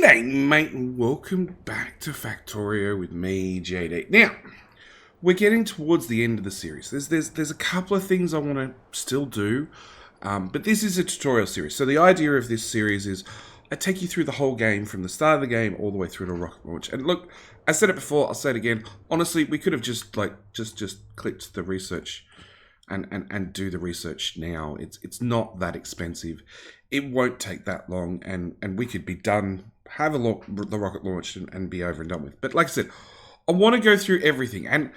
G'day, mate, and welcome back to Factorio with me, JD. Now, we're getting towards the end of the series. There's a couple of things I want to still do, but this is a tutorial series. So the idea of this series is I take you through the whole game from the start of the game all the way through to rocket launch. And look, I said it before, I'll say it again. Honestly, we could have just clicked the research and do the research now. It's not that expensive. It won't take that long, and we could be done, have a look, the rocket launched and be over and done with. But like I said, I want to go through everything. And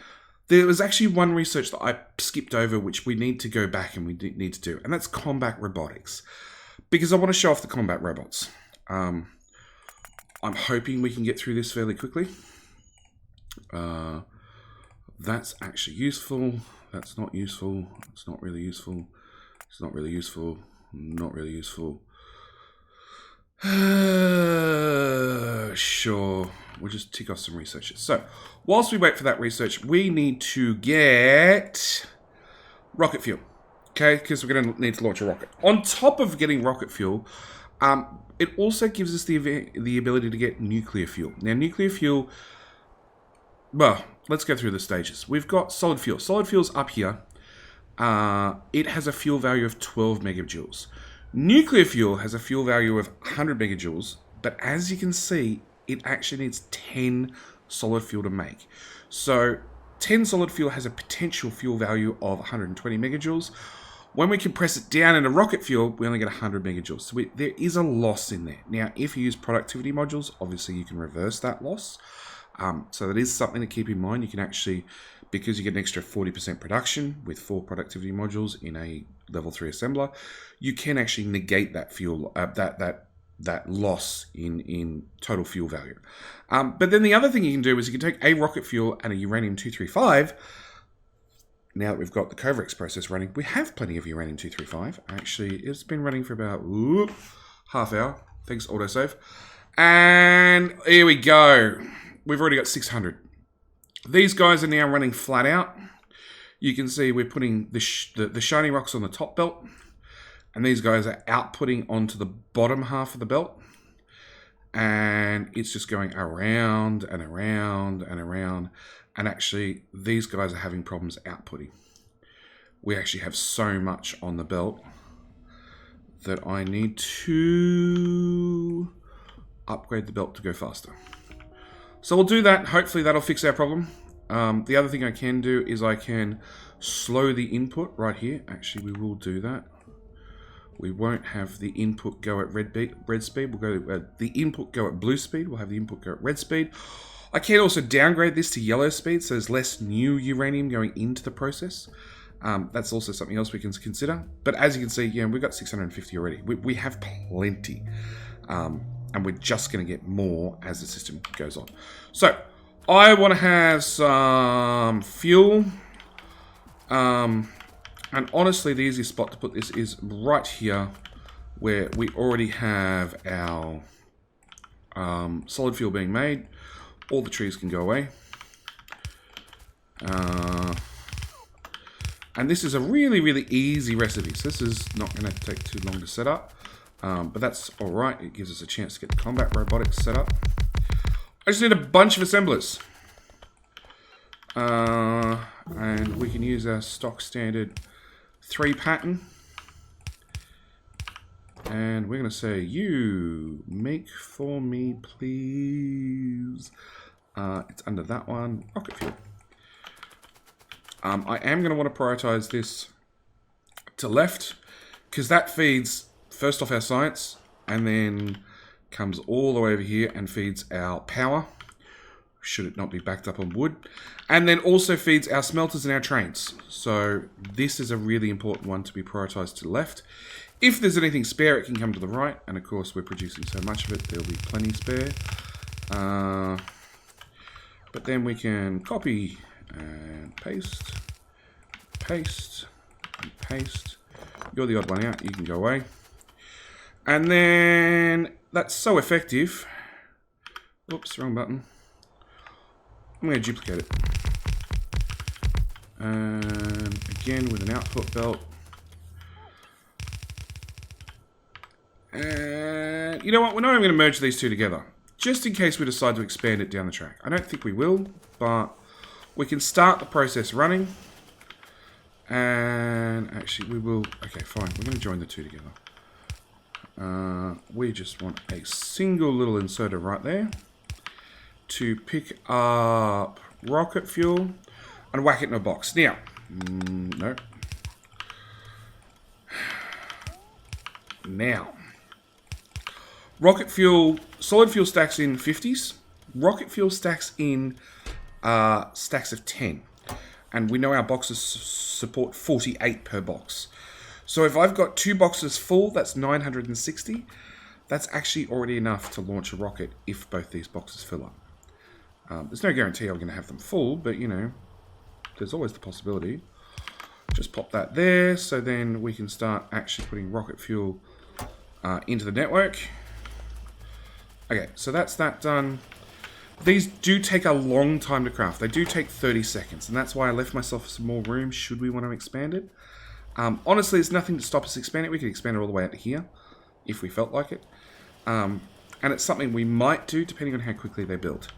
there was actually one research that I skipped over, which we need to go back and we need to do. And that's combat robotics. Because I want to show off the combat robots. I'm hoping we can get through this fairly quickly. That's actually useful. That's not useful. It's not really useful. It's not really useful. Not really useful. Sure. We'll just tick off some researches. So, whilst we wait for that research, we need to get rocket fuel. Okay? Because we're going to need to launch a rocket. On top of getting rocket fuel, it also gives us the ability to get nuclear fuel. Now, nuclear fuel... Well, let's go through the stages. We've got solid fuel. Solid fuel's up here. It has a fuel value of 12 megajoules. Nuclear fuel has a fuel value of 100 megajoules, but as you can see, it actually needs 10 solid fuel to make. So 10 solid fuel has a potential fuel value of 120 megajoules. When we compress it down into rocket fuel, we only get 100 megajoules. So there is a loss in there. Now, if you use productivity modules, obviously you can reverse that loss. So that is something to keep in mind. You can actually, because you get an extra 40% production with 4 productivity modules in a level 3 assembler, you can actually negate that fuel, that loss in total fuel value. But then the other thing you can do is you can take a rocket fuel and a uranium-235. Now that we've got the Covrex process running, we have plenty of uranium-235. Actually, it's been running for about half hour. Thanks, autosave. And here we go. We've already got 600. These guys are now running flat out. You can see we're putting the shiny rocks on the top belt. And these guys are outputting onto the bottom half of the belt. And it's just going around and around and around. And actually, these guys are having problems outputting. We actually have so much on the belt that I need to upgrade the belt to go faster. So we'll do that. Hopefully that'll fix our problem. The other thing I can do is I can slow the input right here. Actually, we will do that. We won't have the input go at red speed. We'll go the input go at blue speed. We'll have the input go at red speed. I can also downgrade this to yellow speed, so there's less new uranium going into the process. That's also something else we can consider. But as you can see, yeah, we've got 650 already. We have plenty. And we're just going to get more as the system goes on. So, I want to have some fuel. And honestly, the easiest spot to put this is right here, where we already have our solid fuel being made. All the trees can go away. And this is a really, really easy recipe. So this is not going to take too long to set up. But that's alright, it gives us a chance to get the combat robotics set up. I just need a bunch of assemblers. And we can use our stock standard 3 pattern. And we're going to say, you make for me, please. It's under that one, rocket fuel. I am going to want to prioritize this to left, because that feeds first off our science, and then comes all the way over here and feeds our power, should it not be backed up on wood, and then also feeds our smelters and our trains. So this is a really important one to be prioritized to the left. If there's anything spare, it can come to the right, and of course we're producing so much of it, there'll be plenty spare. But then we can copy and paste, paste, and paste. You're the odd one out, you can go away. And then, that's so effective. Oops, wrong button. I'm going to duplicate it. And again with an output belt. And you know what? We're not even going to merge these two together. just in case we decide to expand it down the track. I don't think we will, but we can start the process running. And actually, we will... Okay, fine. We're going to join the two together. We just want a single little inserter right there to pick up rocket fuel and whack it in a box. Now, no. Now, rocket fuel, solid fuel stacks in 50s. Rocket fuel stacks in stacks of 10. And we know our boxes support 48 per box. So if I've got 2 boxes full, that's 960. That's actually already enough to launch a rocket if both these boxes fill up. There's no guarantee I'm going to have them full, but you know, there's always the possibility. Just pop that there, so then we can start actually putting rocket fuel into the network. Okay, so that's that done. These do take a long time to craft. They do take 30 seconds, and that's why I left myself some more room should we want to expand it. Honestly, there's nothing to stop us expanding it. We could expand it all the way out to here, if we felt like it. And it's something we might do, depending on how quickly they build.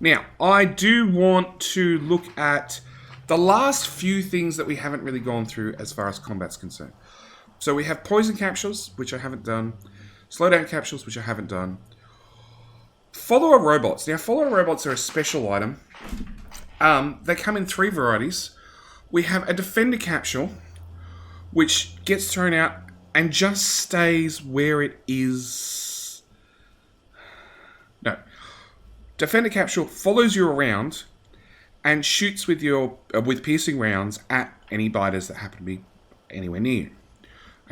Now, I do want to look at the last few things that we haven't really gone through as far as combat's concerned. So we have poison capsules, which I haven't done. Slowdown capsules, which I haven't done. Follower robots. Now, follower robots are a special item. They come in 3 varieties. We have a defender capsule, which gets thrown out and just stays where it is. No. Defender capsule follows you around and shoots with with piercing rounds at any biters that happen to be anywhere near you.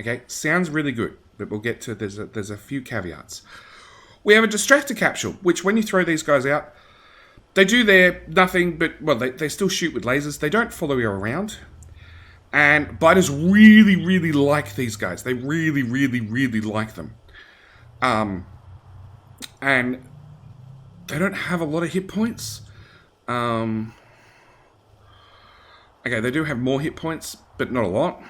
Okay, sounds really good, but we'll get to there's a few caveats. We have a distractor capsule, which when you throw these guys out, they do their nothing but, well, they still shoot with lasers. They don't follow you around. And biters really, really like these guys. They really, really, really like them. And they don't have a lot of hit points. Okay, they do have more hit points, but not a lot.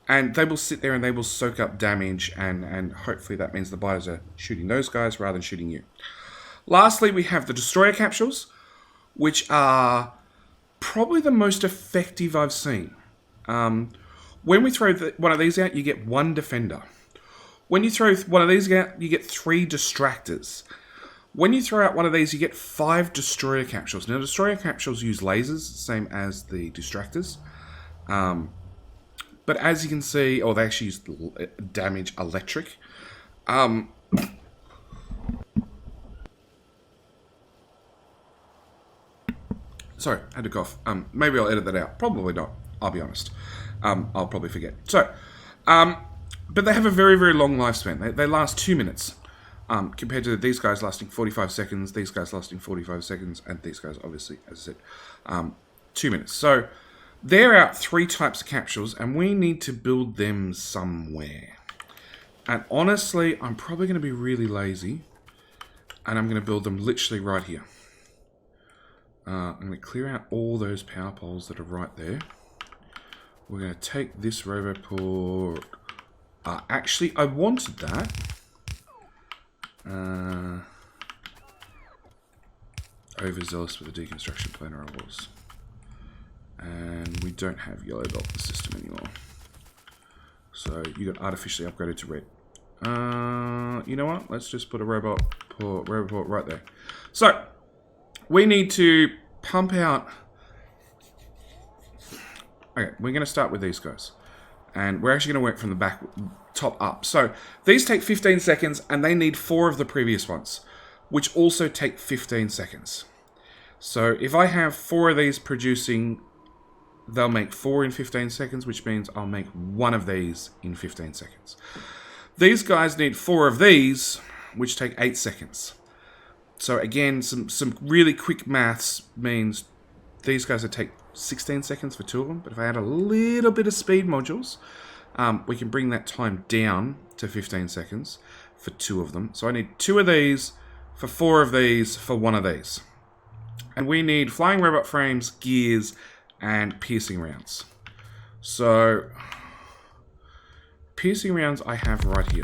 And they will sit there and they will soak up damage, and hopefully that means the biters are shooting those guys rather than shooting you. Lastly, we have the destroyer capsules, which are probably the most effective I've seen. When we throw one of these out, you get 1 defender. When you throw one of these out, you get 3 distractors. When you throw out one of these, you get 5 destroyer capsules. Now, destroyer capsules use lasers, same as the distractors. But as you can see, they actually use damage electric. Sorry, I had to cough. Maybe I'll edit that out. Probably not. I'll be honest. I'll probably forget. So, but they have a very, very long lifespan. They last 2 minutes. Compared to these guys lasting 45 seconds, these guys lasting 45 seconds, and these guys, obviously, as I said, 2 minutes. So, they're out 3 types of capsules, and we need to build them somewhere. And honestly, I'm probably going to be really lazy, and I'm going to build them literally right here. I'm going to clear out all those power poles that are right there. We're going to take this roboport. Actually, I wanted that. Overzealous with the deconstruction planner I was. And we don't have yellow belt in the system anymore. So you got artificially upgraded to red. You know what? Let's just put a roboport right there. So we need to pump out. Okay, we're going to start with these guys. And we're actually going to work from the top up. So these take 15 seconds, and they need 4 of the previous ones, which also take 15 seconds. So if I have 4 of these producing, they'll make 4 in 15 seconds, which means I'll make 1 of these in 15 seconds. These guys need 4 of these, which take 8 seconds. So again, some really quick maths means these guys would take 16 seconds for 2 of them. But if I add a little bit of speed modules, we can bring that time down to 15 seconds for 2 of them. So I need 2 of these for 4 of these for 1 of these. And we need flying robot frames, gears, and piercing rounds. So piercing rounds I have right here.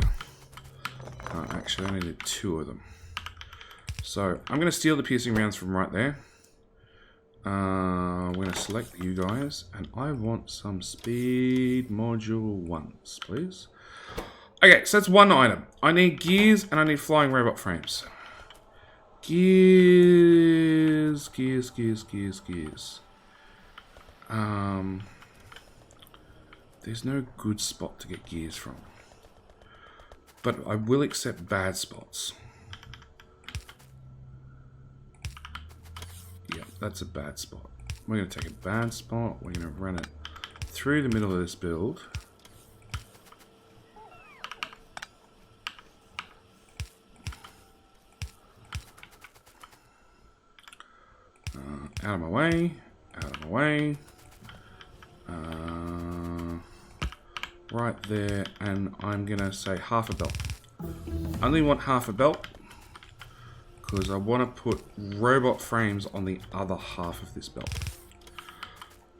Actually, I only need 2 of them. So I'm going to steal the piercing rounds from right there. We're going to select you guys, and I want some speed module 1s, please. Okay, so that's one item. I need gears and I need flying robot frames. Gears. There's no good spot to get gears from. But I will accept bad spots. Yeah, that's a bad spot. We're going to take a bad spot. We're going to run it through the middle of this build. Out of my way. Out of my way. Right there. And I'm going to say half a belt. I only want half a belt, because I want to put robot frames on the other half of this belt.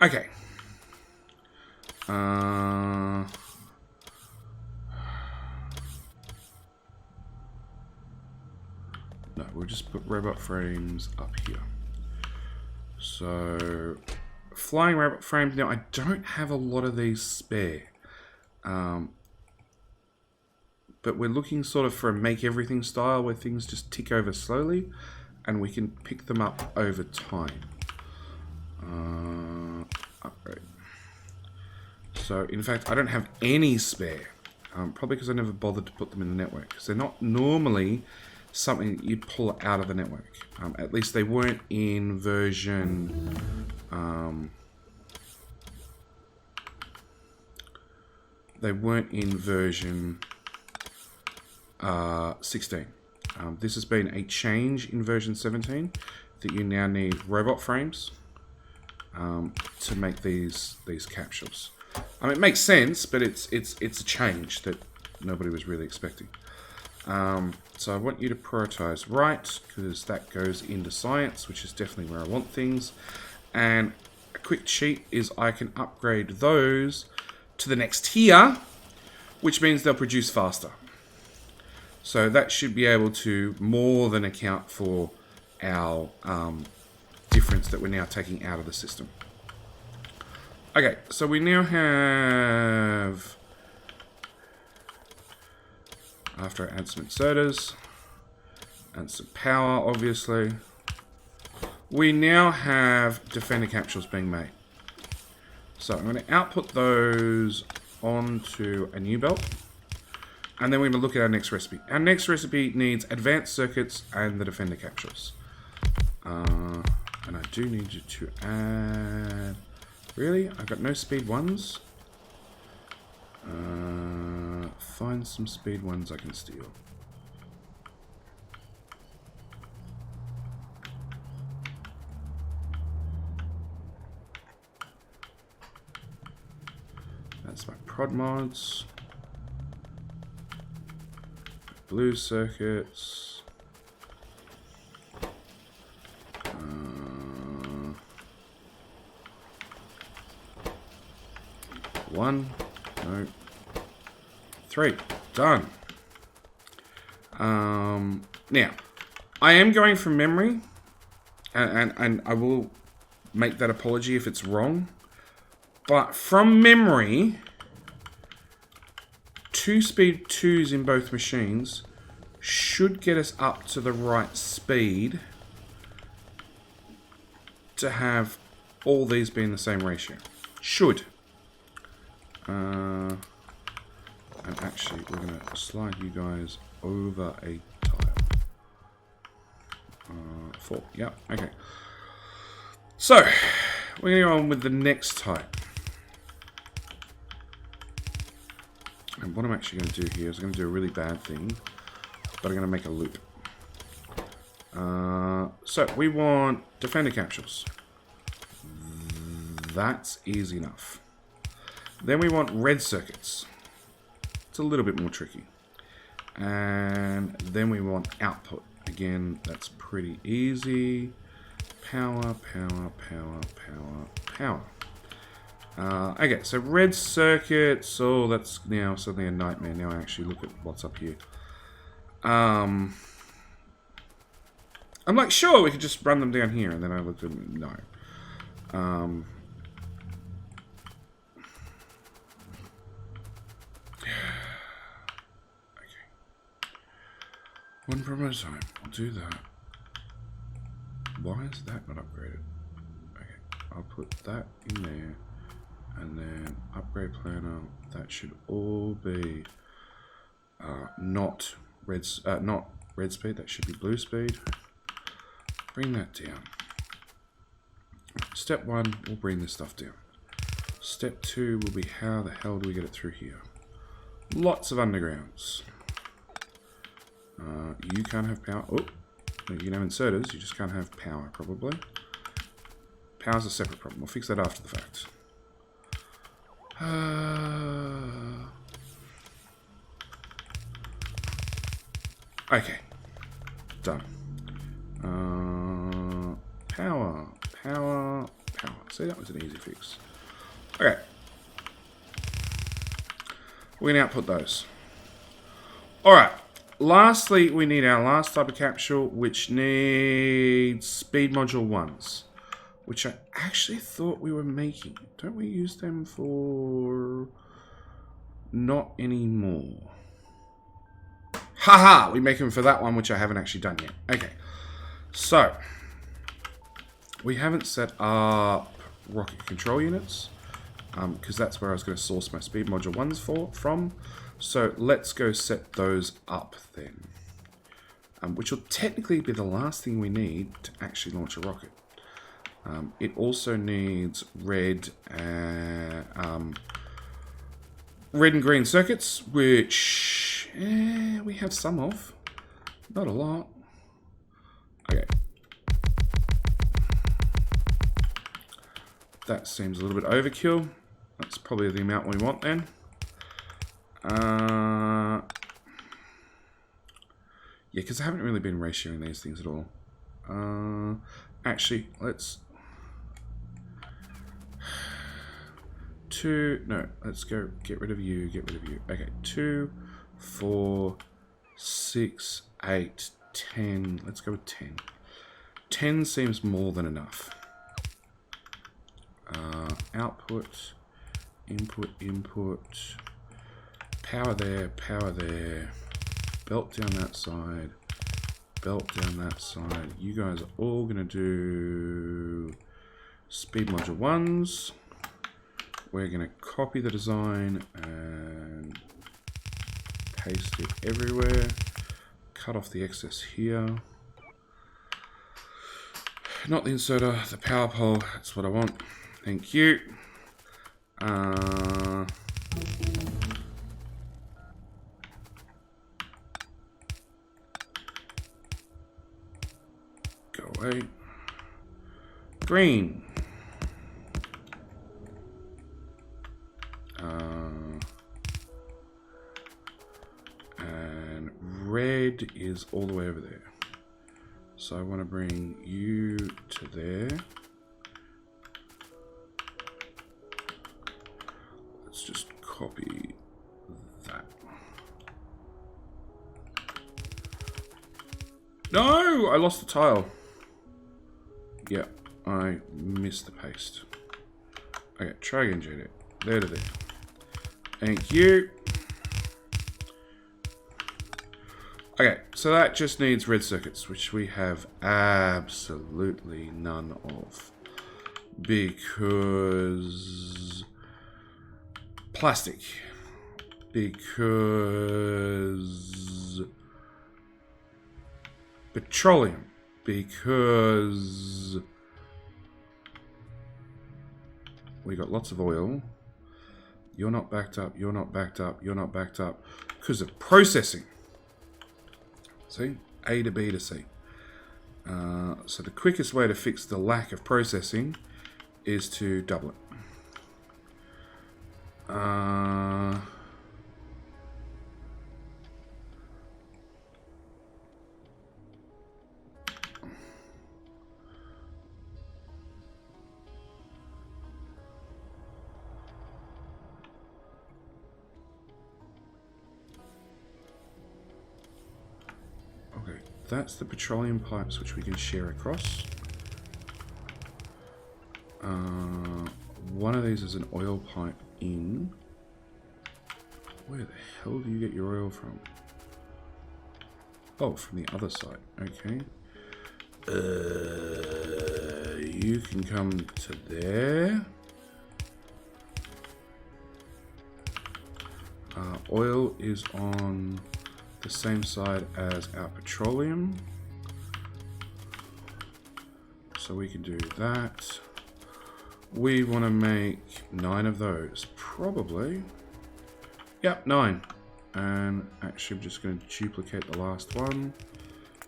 Okay. No, we'll just put robot frames up here. So, flying robot frames. Now, I don't have a lot of these spare. But we're looking sort of for a make everything style where things just tick over slowly and we can pick them up over time. Upgrade. So, in fact, I don't have any spare. Probably because I never bothered to put them in the network. Because they're not normally something that you'd pull out of the network. At least they weren't in version... they weren't in version 16. This has been a change in version 17 that you now need robot frames to make these capsules. It makes sense, but it's a change that nobody was really expecting. So I want you to prioritize right, because that goes into science, which is definitely where I want things. And a quick cheat is I can upgrade those to the next tier, which means they'll produce faster. So that should be able to more than account for our difference that we're now taking out of the system. Okay, so we now have, after I add some inserters and some power, obviously, we now have defender capsules being made. So I'm going to output those onto a new belt. And then we're going to look at our next recipe. Our next recipe needs advanced circuits and the defender capsules. And I do need you to add... Really? I've got no speed ones? Find some speed ones I can steal. That's my prod mods. Blue circuits. One. No. 3. Done. Now, I am going from memory, and I will make that apology if it's wrong. But from memory, 2 speed 2s in both machines should get us up to the right speed to have all these be in the same ratio. Should. And actually, we're going to slide you guys over a tile. 4. Yeah, okay. So, we're going to go on with the next type. And what I'm actually going to do here is I'm going to do a really bad thing, but I'm going to make a loop. So we want defender capsules. That's easy enough. Then we want red circuits. It's a little bit more tricky. And then we want output. Again, that's pretty easy. Power, power, power, power, power. Okay, so red circuits. Oh, that's now suddenly a nightmare. Now I actually look at what's up here. I'm like, sure, we could just run them down here. And then I looked at them, no. Okay. One promo time. I'll do that. Why is that not upgraded? Okay. I'll put that in there. And then upgrade planner. That should all be not red speed. That should be blue speed. Bring that down. Step 1, we'll bring this stuff down. Step 2 will be how the hell do we get it through here? Lots of undergrounds. You can't have power. Oh, you can have inserters. You just can't have power, probably. Power's a separate problem. We'll fix that after the fact. Okay. Done. Power. See, that was an easy fix. Okay. We're going to output those. Alright. Lastly, we need our last type of capsule, which needs speed module 1s. Which I actually thought we were making. Don't we use them for... Not anymore. Haha! We make them for that one, which I haven't actually done yet. Okay. So. We haven't set up rocket control units. Because that's where I was going to source my speed module 1s from. So let's go set those up then. Which will technically be the last thing we need to actually launch a rocket. It also needs red and green circuits, which we have some of. Not a lot. Okay. That seems a little bit overkill. That's probably the amount we want then. Yeah, because I haven't really been ratioing these things at all. Actually, let's... let's go get rid of you, Okay, 2, 4, 6, 8, 10. Let's go with 10. 10 seems more than enough. Output, input, power there, belt down that side, You guys are all going to do speed module 1s. We're going to copy the design and paste it everywhere. Cut off the excess here. Not the inserter, the power pole. That's what I want. Thank you. Go away. Green. And red is all the way over there. So I want to bring you to there. Let's just copy that. No! I lost the tile. Yeah, I missed the paste. Okay, try again, JD. There to there. Thank you. Okay, so that just needs red circuits, which we have absolutely none of. Because... plastic. Because... petroleum. Because... we got lots of oil. You're not backed up, you're not backed up, you're not backed up. Because of processing. See? A to B to C. So the quickest way to fix the lack of processing is to double it. that's the petroleum pipes which we can share across. One of these is an oil pipe in. Where the hell do you get your oil from? Oh, from the other side. Okay. You can come to there. Oil is on the same side as our petroleum. So we can do that. We want to make 9 of those. Probably. Yep, 9. And actually I'm just going to duplicate the last one.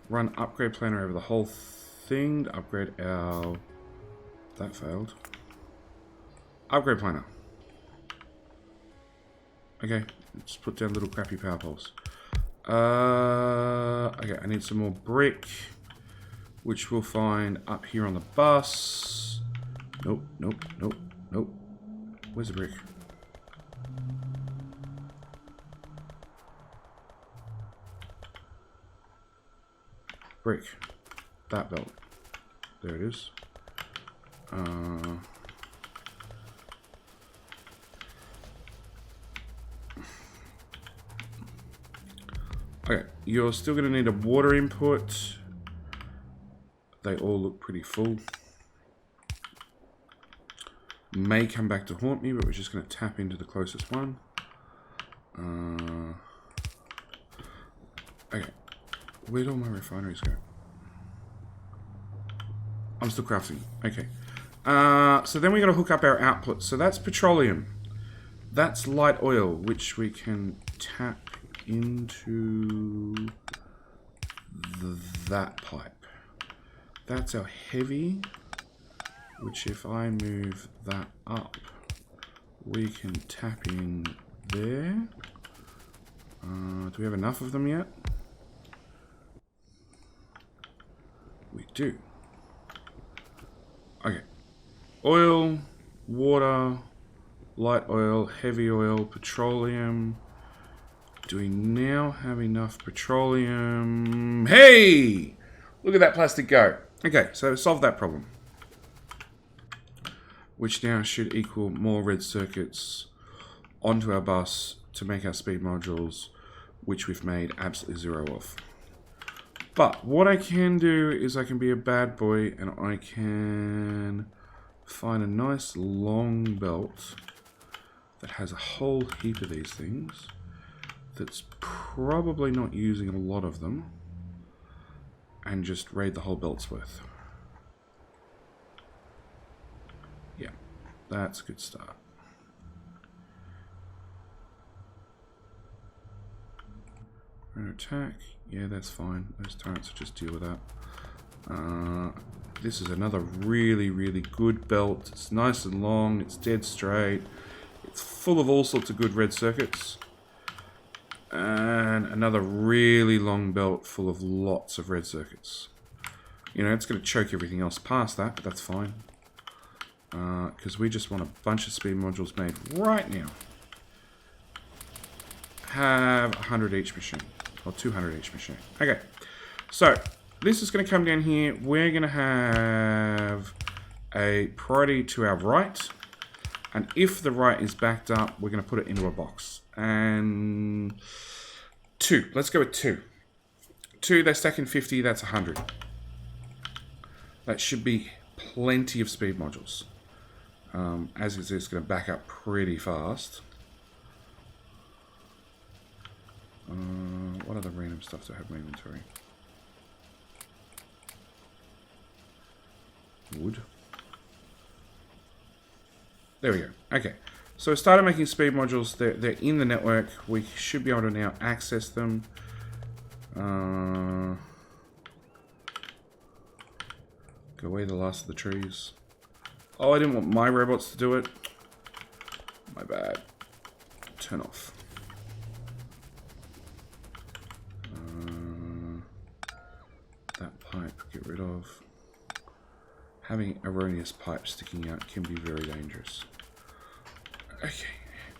Run upgrade planner over the whole thing to upgrade our... That failed. Upgrade planner. Okay, let's put down little crappy power poles. Okay, I need some more brick, which we'll find up here on the bus. Nope, nope, nope, nope. Where's the brick? Brick. That belt. There it is. Okay, you're still going to need a water input. They all look pretty full. May come back to haunt me, but we're just going to tap into the closest one. Okay, where'd all my refineries go? I'm still crafting. Okay. So then we got to hook up our output. So that's petroleum. That's light oil, which we can tap into that pipe. That's our heavy, which if I move that up, we can tap in there. Do we have enough of them yet? We do. Okay. Oil, water, light oil, heavy oil, petroleum. Do we now have enough petroleum? Hey! Look at that plastic go. Okay, so solve that problem. Which now should equal more red circuits onto our bus to make our speed modules, which we've made absolutely 0 of. But what I can do is I can be a bad boy and I can find a nice long belt that has a whole heap of these things that's probably not using a lot of them and just raid the whole belt's worth. Yeah, that's a good start. Attack, yeah, that's fine. Those turrets will just deal with that. This is another really, really good belt. It's nice and long. It's dead straight. It's full of all sorts of good red circuits. And another really long belt full of lots of red circuits. You know, it's going to choke everything else past that, but that's fine. Because we just want a bunch of speed modules made right now. Have 100 each machine. Or 200 each machine. Okay. So, this is going to come down here. We're going to have a priority to our right. And if the right is backed up, we're going to put it into a box. And 2. Let's go with 2. 2, they're stacking 50. That's 100. That should be plenty of speed modules. As you can see, it's going to back up pretty fast. What other random stuff do I have in my inventory? Wood. There we go. Okay. So I started making speed modules. They're in the network. We should be able to now access them. Go away the last of the trees. Oh, I didn't want my robots to do it. My bad. Turn off. That pipe, get rid of. Having erroneous pipes sticking out can be very dangerous. Okay,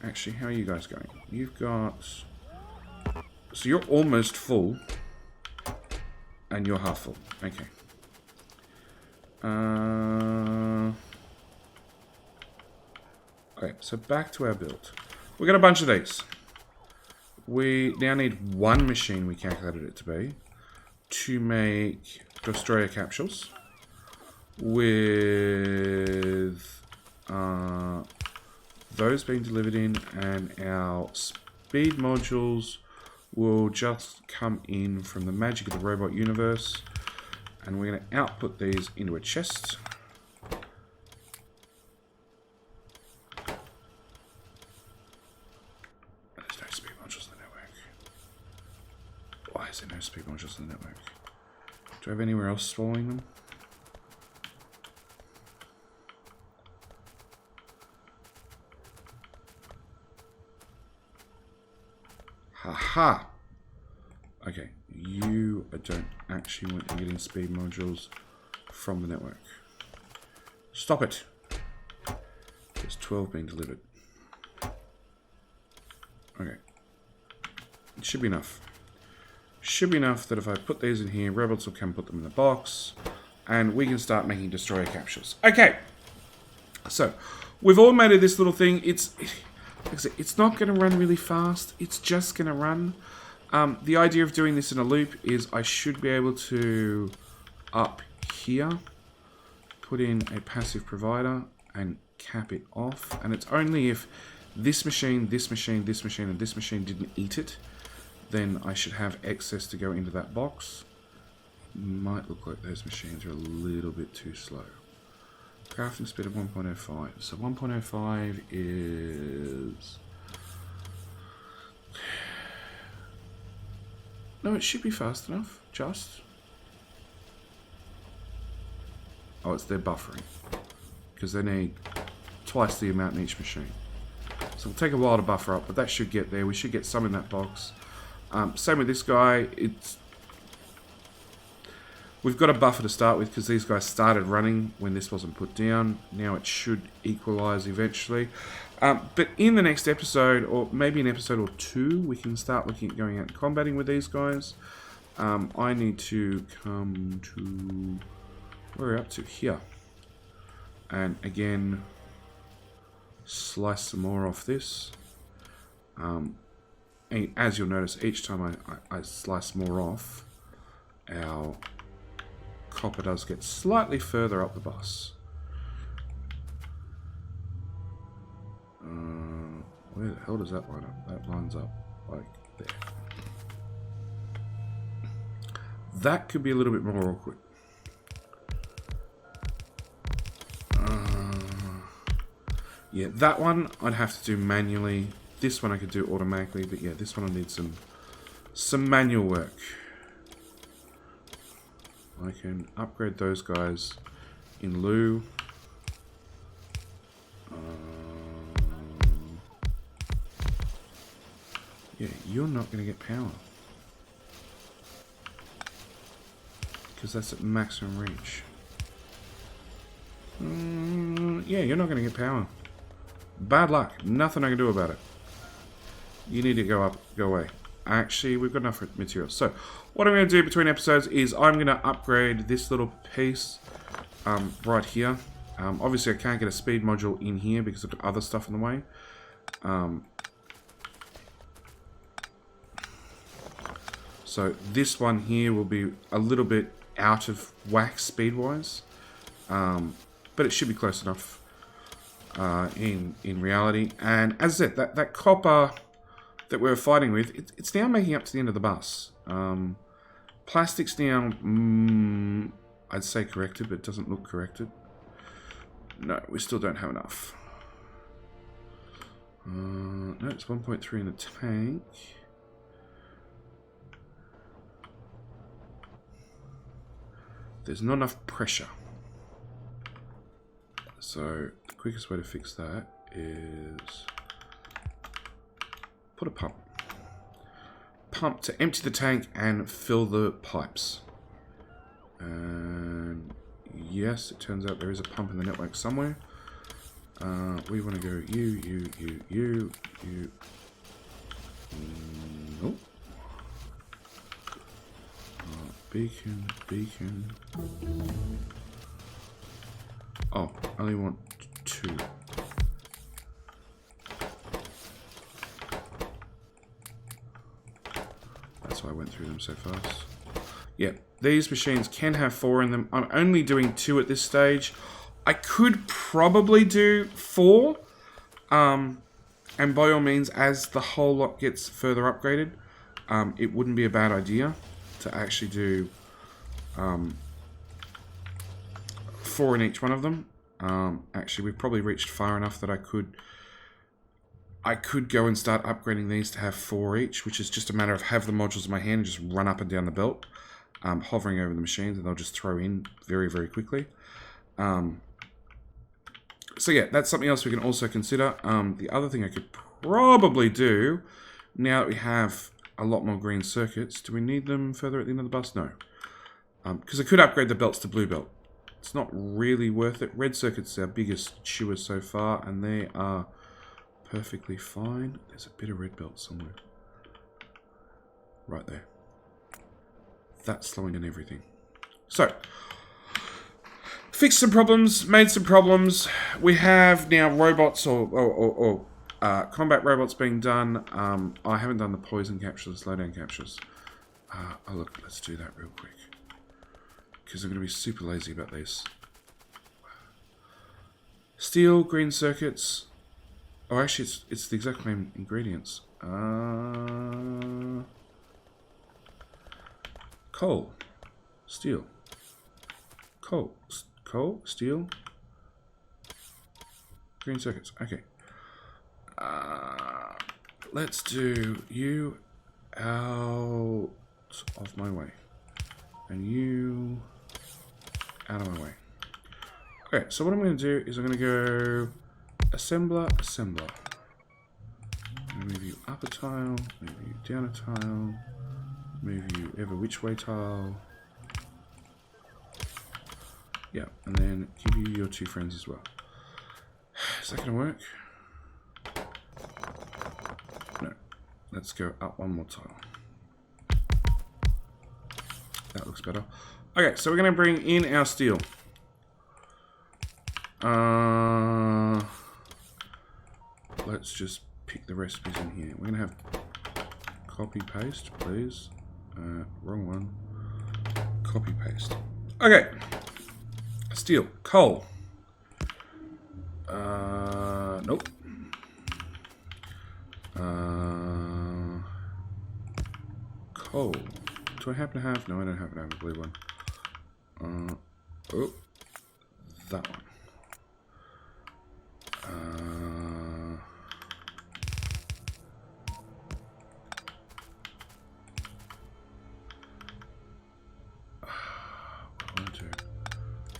actually, how are you guys going? You've got... So you're almost full. And you're half full. Okay. Okay, so back to our build. We got a bunch of these. We now need one machine, we calculated it to be, to make destroyer capsules with those being delivered in, and our speed modules will just come in from the magic of the robot universe, and we're going to output these into a chest. There's no speed modules in the network. Why is there no speed modules in the network? Do I have anywhere else swallowing them? Haha! Okay, you don't actually want to be getting speed modules from the network. Stop it! There's 12 being delivered. Okay. It should be enough. Should be enough that if I put these in here, robots will come put them in the box, and we can start making destroyer capsules. Okay! So, we've automated this little thing. It's not going to run really fast. It's just going to run. The idea of doing this in a loop is I should be able to, up here, put in a passive provider and cap it off. And it's only if this machine, this machine, this machine, and this machine didn't eat it, then I should have excess to go into that box. Might look like those machines are a little bit too slow. Crafting speed of 1.05. So 1.05 is... No, it should be fast enough. Just. Oh, it's their buffering. Because they need twice the amount in each machine. So it'll take a while to buffer up, but that should get there. We should get some in that box. Same with this guy. We've got a buffer to start with because these guys started running when this wasn't put down. Now it should equalize eventually. But in the next episode, or maybe an episode or two, we can start looking at going out and combating with these guys. I need to come to... Where are we up to? Here. And again, slice some more off this. And as you'll notice, each time I slice more off, our copper does get slightly further up the bus. Where the hell does that line up? That lines up like there. That could be a little bit more awkward. Yeah, that one I'd have to do manually. This one I could do automatically, but yeah, this one I need some manual work. I can upgrade those guys in lieu. Yeah, you're not going to get power. Because that's at maximum reach. Yeah, you're not going to get power. Bad luck. Nothing I can do about it. You need to go up, go away. Actually, we've got enough material. So, what I'm going to do between episodes is I'm going to upgrade this little piece right here. Obviously, I can't get a speed module in here because of the other stuff in the way. So, this one here will be a little bit out of whack speed-wise. But it should be close enough in reality. And as I said, that copper that we were fighting with, it's now making up to the end of the bus. Plastic's now, I'd say corrected, but it doesn't look corrected. No, we still don't have enough. No, it's 1.3 in the tank. There's not enough pressure. So, the quickest way to fix that is put a pump. Pump to empty the tank and fill the pipes. And yes, it turns out there is a pump in the network somewhere. We want to go you. Nope. beacon, beacon. Oh, I only want 2. That's why I went through them so fast. Yeah, these machines can have 4 in them. I'm only doing 2 at this stage. I could probably do 4. And by all means, as the whole lot gets further upgraded, it wouldn't be a bad idea to actually do 4 in each one of them. Actually, we've probably reached far enough that I could go and start upgrading these to have 4 each, which is just a matter of have the modules in my hand and just run up and down the belt, hovering over the machines, and they'll just throw in very, very quickly. So yeah, that's something else we can also consider. The other thing I could probably do, now that we have a lot more green circuits, do we need them further at the end of the bus? No. Because I could upgrade the belts to blue belt. It's not really worth it. Red circuit's our biggest chewer so far, and they are perfectly fine. There's a bit of red belt somewhere. Right there. That's slowing in everything. So, fixed some problems, made some problems. We have now robots or combat robots being done. I haven't done the poison captures, slowdown captures. Oh look, let's do that real quick. Because I'm going to be super lazy about this. Steel, green circuits. Oh, actually, it's the exact same ingredients. Coal, steel, coal, steel, green circuits. Okay. Let's do you out of my way, and you out of my way. Okay, so what I'm going to do is I'm going to go assembler, assembler. I'm going to move you up a tile, move you down a tile, move you ever which way tile. Yeah, and then give you your 2 friends as well. Is that going to work? No. Let's go up 1 more tile. That looks better. Okay, so we're going to bring in our steel. Let's just pick the recipes in here. We're going to have copy paste, please. Wrong one. Copy paste. Okay. Steel. Coal. Nope. Coal. Do I happen to have? No, I don't happen to have a blue one. Oh. That one.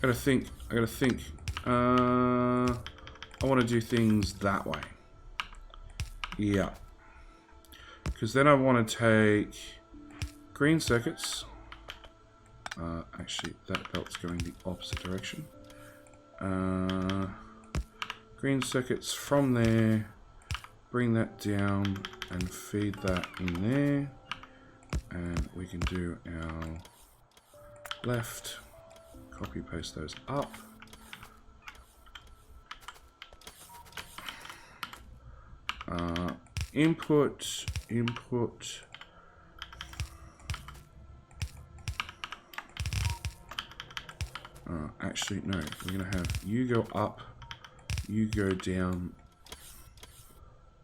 I gotta think. I want to do things that way. Yeah. Because then I want to take green circuits. Actually, that belt's going the opposite direction. Green circuits from there. Bring that down and feed that in there. And we can do our left. Copy paste those up. Input. Actually, no. We're going to have you go up, you go down,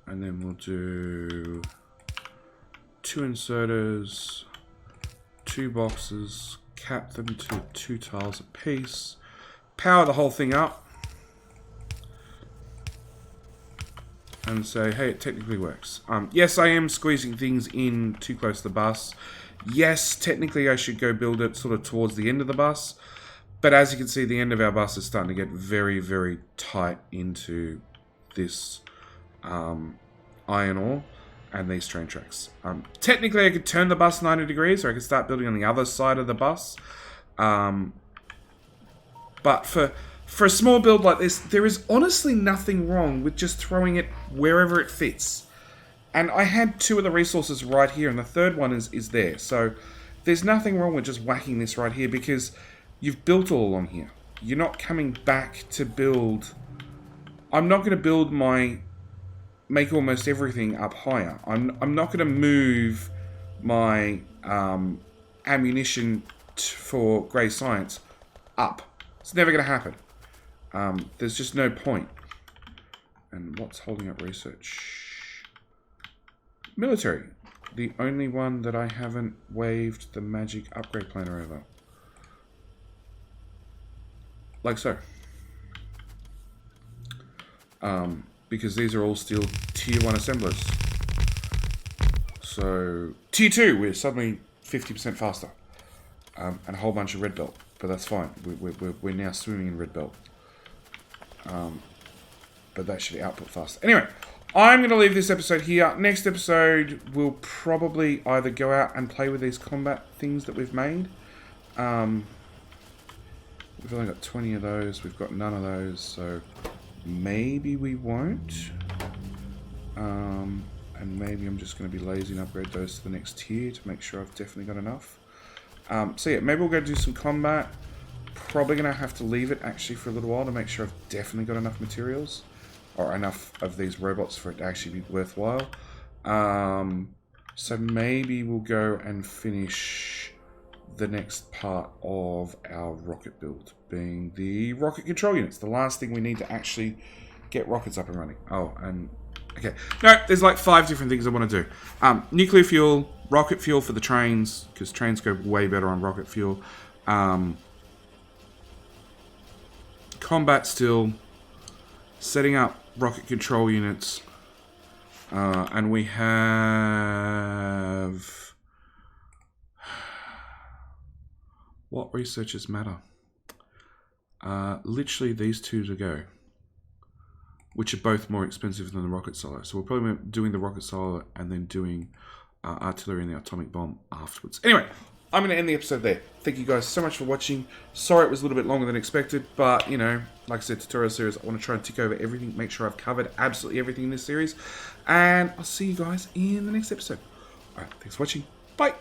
and then we'll do 2 inserters, 2 boxes, cap them to 2 tiles apiece, power the whole thing up, and say, hey, it technically works. Yes, I am squeezing things in too close to the bus. Yes, technically I should go build it sort of towards the end of the bus. But as you can see, the end of our bus is starting to get very, very tight into this iron ore and these train tracks. Technically, I could turn the bus 90 degrees, or I could start building on the other side of the bus. But for a small build like this, there is honestly nothing wrong with just throwing it wherever it fits. And I had 2 of the resources right here, and the third one is there. So There's nothing wrong with just whacking this right here because you've built all along here. You're not coming back to build. I'm not going to build make almost everything up higher. I'm not going to move my ammunition for grey science up. It's never going to happen. There's just no point. And what's holding up research? Military. The only one that I haven't waved the magic upgrade planner over. Like so. Because these are all still tier 1 assemblers. So, tier 2, we're suddenly 50% faster. And a whole bunch of red belt. But that's fine. We're now swimming in red belt. But that should output faster. Anyway, I'm going to leave this episode here. Next episode, we'll probably either go out and play with these combat things that we've made. We've only got 20 of those. We've got none of those. So maybe we won't. And maybe I'm just going to be lazy and upgrade those to the next tier to make sure I've definitely got enough. So yeah, maybe we'll go do some combat. Probably going to have to leave it actually for a little while to make sure I've definitely got enough materials. Or enough of these robots for it to actually be worthwhile. So maybe we'll go and finish the next part of our rocket build, being the rocket control units. The last thing we need to actually get rockets up and running. Oh, and okay. No, there's like 5 different things I want to do. Nuclear fuel, rocket fuel for the trains, because trains go way better on rocket fuel. Combat still. Setting up rocket control units. And we have... What researchers matter? Literally these 2 to go. Which are both more expensive than the rocket silo. So we're probably doing the rocket silo and then doing artillery and the atomic bomb afterwards. Anyway, I'm going to end the episode there. Thank you guys so much for watching. Sorry it was a little bit longer than expected, but, you know, like I said, tutorial series, I want to try and tick over everything, make sure I've covered absolutely everything in this series, and I'll see you guys in the next episode. Alright, thanks for watching. Bye!